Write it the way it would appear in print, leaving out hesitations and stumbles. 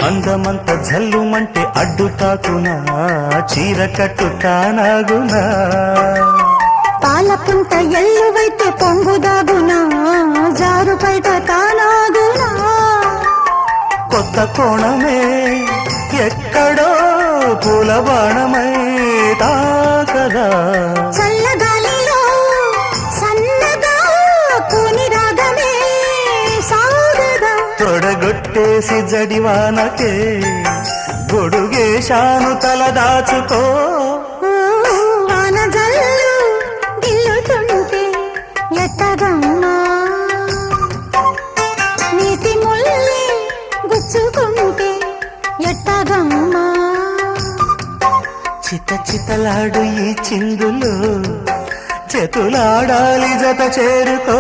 అందమంత జల్లుమంటే అడ్డు తాకునా చీర కట్టు తానాగునా పాలపుంట ఎల్లువైతే పొంగుదాగునా జారు బయట తానాగునా కొత్త కోణమే ఎక్కడో పూల బాణమై తాకదా చల్లగాలిలో సన్నగా పూని రాగమే సాగదా తొడగొట్టేసి జడివానకే గొడుగేశాను తల దాచుకో వాన జల్లు గిల్లుతుంటే ఎట్టగమ్మా నీటి ముల్లి గుచ్చుకుంటే ఎట్టగమ్మా చిత చితలాడు ఈ చిందులు చేతులాడాలి జత చేరుకో